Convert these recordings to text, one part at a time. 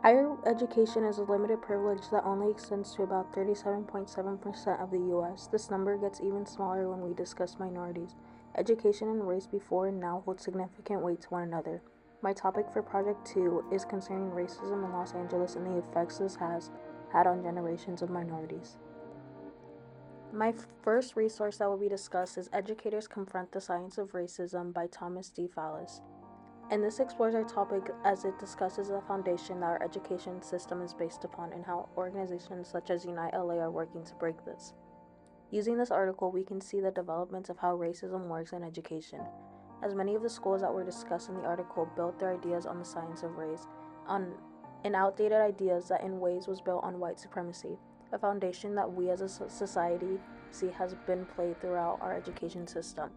Higher education is a limited privilege that only extends to about 37.7% of the US. This number gets even smaller when we discuss minorities. Education and race before and now hold significant weight to one another. My topic for Project 2 is concerning racism in Los Angeles and the effects this has had on generations of minorities. My first resource that will be discussed is Educators Confront the Science of Racism by Thomas D. Fallis. And this explores our topic as it discusses the foundation that our education system is based upon and how organizations such as Unite LA are working to break this. Using this article, we can see the developments of how racism works in education, as many of the schools that were discussed in the article built their ideas on the science of race, on and outdated ideas that in ways was built on white supremacy, a foundation that we as a society see has been played throughout our education system.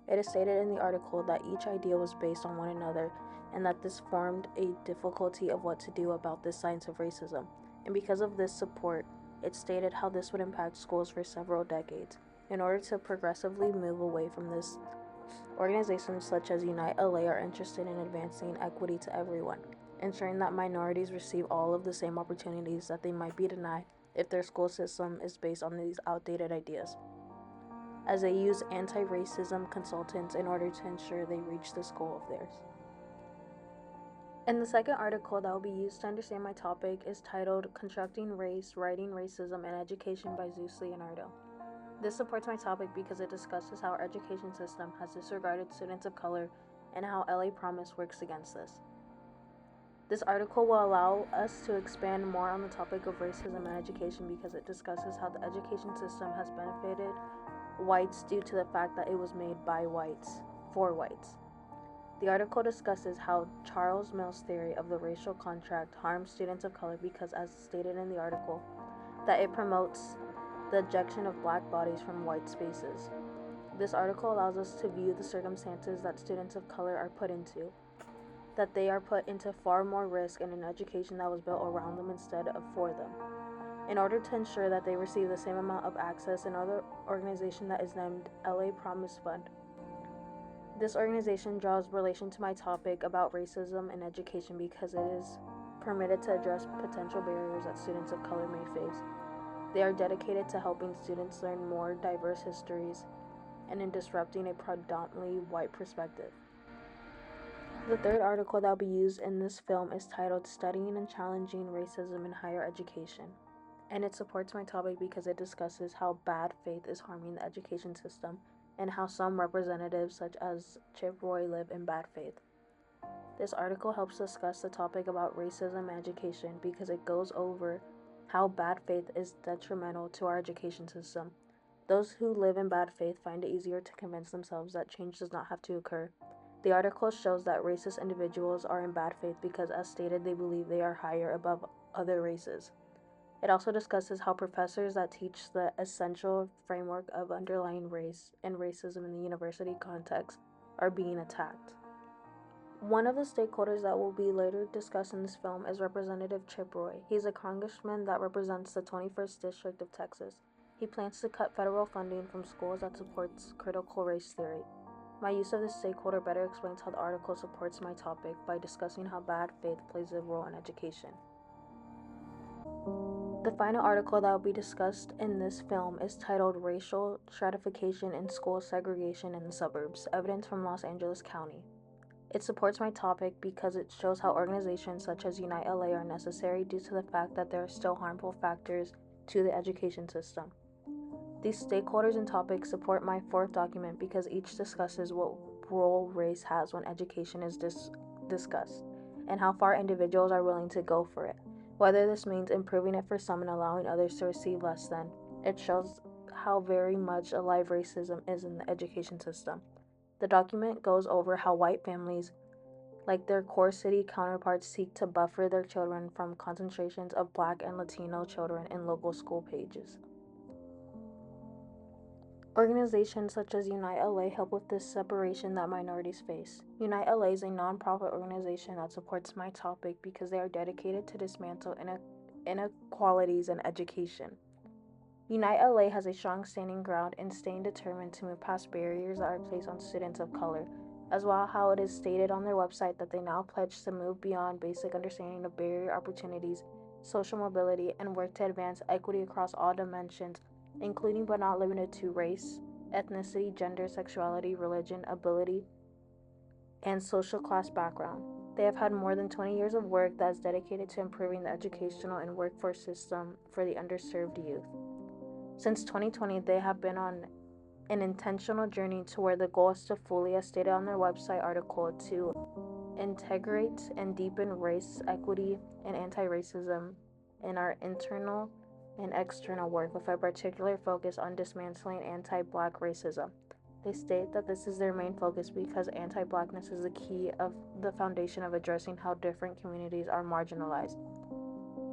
It is stated in the article that each idea was based on one another and that this formed a difficulty of what to do about this science of racism. And because of this support, it stated how this would impact schools for several decades. In order to progressively move away from this, organizations such as Unite LA are interested in advancing equity to everyone, ensuring that minorities receive all of the same opportunities that they might be denied if their school system is based on these outdated ideas, as they use anti racism consultants in order to ensure they reach this goal of theirs. And the second article that will be used to understand my topic is titled Constructing Race, Writing Racism and Education by Zeus Leonardo. This supports my topic because it discusses how our education system has disregarded students of color and how LA Promise works against this. This article will allow us to expand more on the topic of racism and education because it discusses how the education system has benefited whites due to the fact that it was made by whites for whites. The article discusses how Charles Mill's theory of the racial contract harms students of color because, as stated in the article, that it promotes the ejection of black bodies from white spaces. This article allows us to view the circumstances that students of color are put into, that they are put into far more risk in an education that was built around them instead of for them, in order to ensure that they receive the same amount of access. Another organization that is named LA Promise Fund. This organization draws relation to my topic about racism in education because it is permitted to address potential barriers that students of color may face. They are dedicated to helping students learn more diverse histories and in disrupting a predominantly white perspective. The third article that will be used in this film is titled Studying and Challenging Racism in Higher Education, and it supports my topic because it discusses how bad faith is harming the education system and how some representatives such as Chip Roy live in bad faith. This article helps discuss the topic about racism and education because it goes over how bad faith is detrimental to our education system. Those who live in bad faith find it easier to convince themselves that change does not have to occur. The article shows that racist individuals are in bad faith because, as stated, they believe they are higher above other races. It also discusses how professors that teach the essential framework of underlying race and racism in the university context are being attacked. One of the stakeholders that will be later discussed in this film is Representative Chip Roy. He's a congressman that represents the 21st District of Texas. He plans to cut federal funding from schools that supports critical race theory. My use of this stakeholder better explains how the article supports my topic by discussing how bad faith plays a role in education. The final article that will be discussed in this film is titled Racial Stratification in School Segregation in the Suburbs, Evidence from Los Angeles County. It supports my topic because it shows how organizations such as Unite LA are necessary due to the fact that there are still harmful factors to the education system. These stakeholders and topics support my fourth document because each discusses what role race has when education is discussed and how far individuals are willing to go for it. Whether this means improving it for some and allowing others to receive less than, it shows how very much alive racism is in the education system. The document goes over how white families, like their core city counterparts, seek to buffer their children from concentrations of black and Latino children in local school pages. Organizations such as Unite LA help with this separation that minorities face. Unite LA is a nonprofit organization that supports my topic because they are dedicated to dismantle inequalities in education. Unite LA has a strong standing ground in staying determined to move past barriers that are placed on students of color, as well how it is stated on their website that they now pledge to move beyond basic understanding of barrier opportunities, social mobility, and work to advance equity across all dimensions, including but not limited to race, ethnicity, gender, sexuality, religion, ability, and social class background. They have had more than 20 years of work that is dedicated to improving the educational and workforce system for the underserved youth. Since 2020, they have been on an intentional journey to where the goal is to fully, as stated on their website article, to integrate and deepen race equity and anti-racism in our internal and external work, with a particular focus on dismantling anti-Black racism. They state that this is their main focus because anti-Blackness is the key of the foundation of addressing how different communities are marginalized.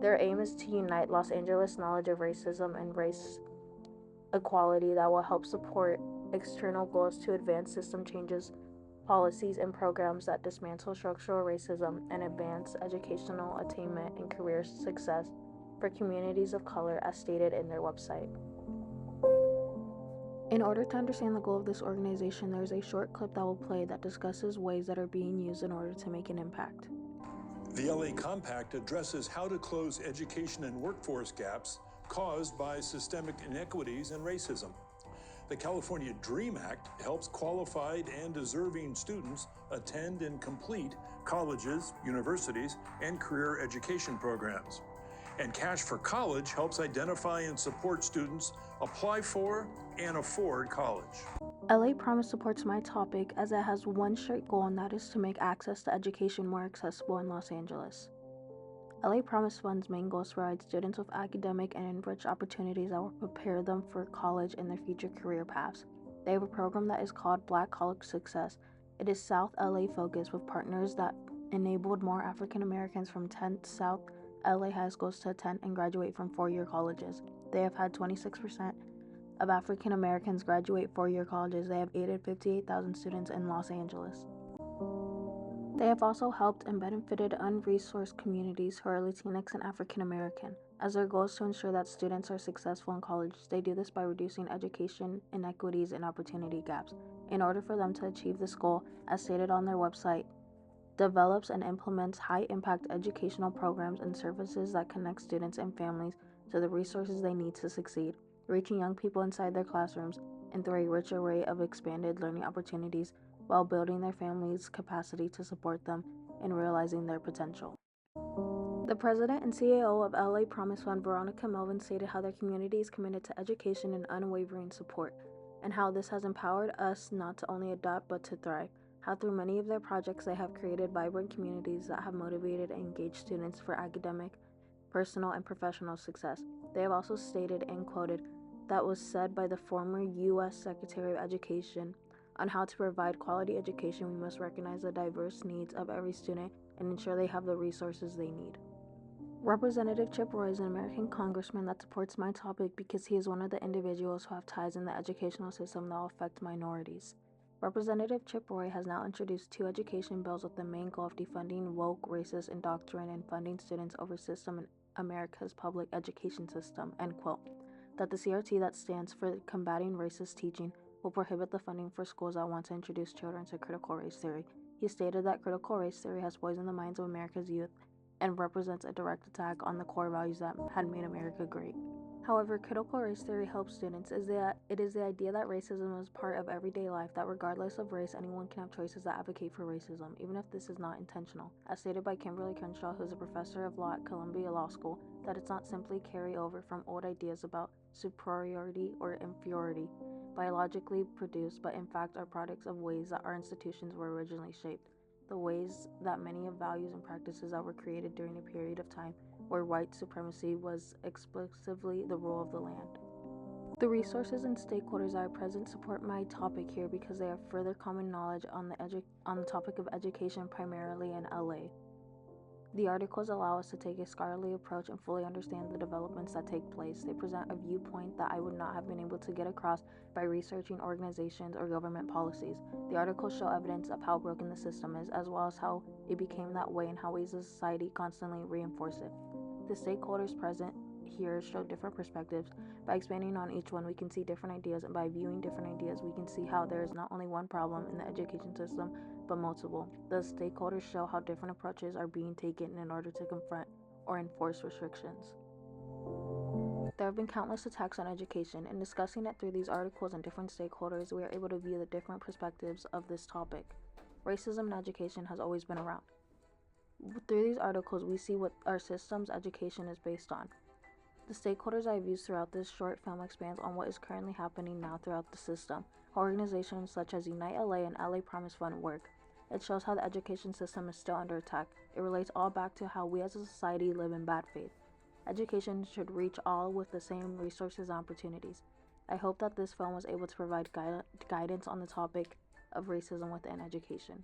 Their aim is to unite Los Angeles knowledge of racism and race equality that will help support external goals to advance system changes, policies, and programs that dismantle structural racism and advance educational attainment and career success for communities of color, as stated in their website. In order to understand the goal of this organization, there is a short clip that will play that discusses ways that are being used in order to make an impact. The LA Compact addresses how to close education and workforce gaps caused by systemic inequities and racism. The California DREAM Act helps qualified and deserving students attend and complete colleges, universities, and career education programs. And Cash for College helps identify and support students apply for and afford college. LA Promise supports my topic as it has one straight goal, and that is to make access to education more accessible in Los Angeles. LA Promise Fund's main goal is to provide students with academic and enriched opportunities that will prepare them for college and their future career paths. They have a program that is called Black College Success. It is South LA focused, with partners that enabled more African Americans from 10 South LA high schools to attend and graduate from four-year colleges. They have had 26% of African Americans graduate four-year colleges. They have aided 58,000 students in Los Angeles. They have also helped and benefited unresourced communities who are Latinx and African American. As their goal is to ensure that students are successful in college, they do this by reducing education inequities and opportunity gaps. In order for them to achieve this goal, as stated on their website, develops and implements high-impact educational programs and services that connect students and families to the resources they need to succeed, reaching young people inside their classrooms and through a rich array of expanded learning opportunities while building their families' capacity to support them in realizing their potential. The president and CEO of LA Promise Fund, Veronica Melvin, stated how their community is committed to education and unwavering support, and how this has empowered us not to only adopt but to thrive. How through many of their projects they have created vibrant communities that have motivated and engaged students for academic, personal, and professional success. They have also stated and quoted that was said by the former U.S. Secretary of Education: on how to provide quality education, we must recognize the diverse needs of every student and ensure they have the resources they need. Representative Chip Roy is an American congressman that supports my topic because he is one of the individuals who have ties in the educational system that will affect minorities. Representative Chip Roy has now introduced two education bills with the main goal of defunding woke, racist indoctrination and funding students over system in America's public education system, end quote. That the CRT, that stands for Combating Racist Teaching, will prohibit the funding for schools that want to introduce children to critical race theory. He stated that critical race theory has poisoned the minds of America's youth and represents a direct attack on the core values that had made America great. However, critical race theory helps students it is the idea that racism is part of everyday life, that regardless of race, anyone can have choices that advocate for racism, even if this is not intentional. As stated by Kimberly Crenshaw, who is a professor of law at Columbia Law School, that it's not simply carryover from old ideas about superiority or inferiority, biologically produced, but in fact are products of ways that our institutions were originally shaped, the ways that many of values and practices that were created during a period of time where white supremacy was exclusively the rule of the land. The resources and stakeholders that are present support my topic here because they have further common knowledge on the topic of education, primarily in LA. The articles allow us to take a scholarly approach and fully understand the developments that take place. They present a viewpoint that I would not have been able to get across by researching organizations or government policies. The articles show evidence of how broken the system is, as well as how it became that way and how we as a society constantly reinforce it. The stakeholders present here show different perspectives. By expanding on each one, we can see different ideas, and by viewing different ideas, we can see how there is not only one problem in the education system, but multiple. The stakeholders show how different approaches are being taken in order to confront or enforce restrictions. There have been countless attacks on education. In discussing it through these articles and different stakeholders, we are able to view the different perspectives of this topic. Racism in education has always been around. Through these articles, we see what our system's education is based on. The stakeholders I have used throughout this short film expands on what is currently happening now throughout the system, how organizations such as Unite LA and LA Promise Fund work. It shows how the education system is still under attack. It relates all back to how we as a society live in bad faith. Education should reach all with the same resources and opportunities. I hope that this film was able to provide guidance on the topic of racism within education.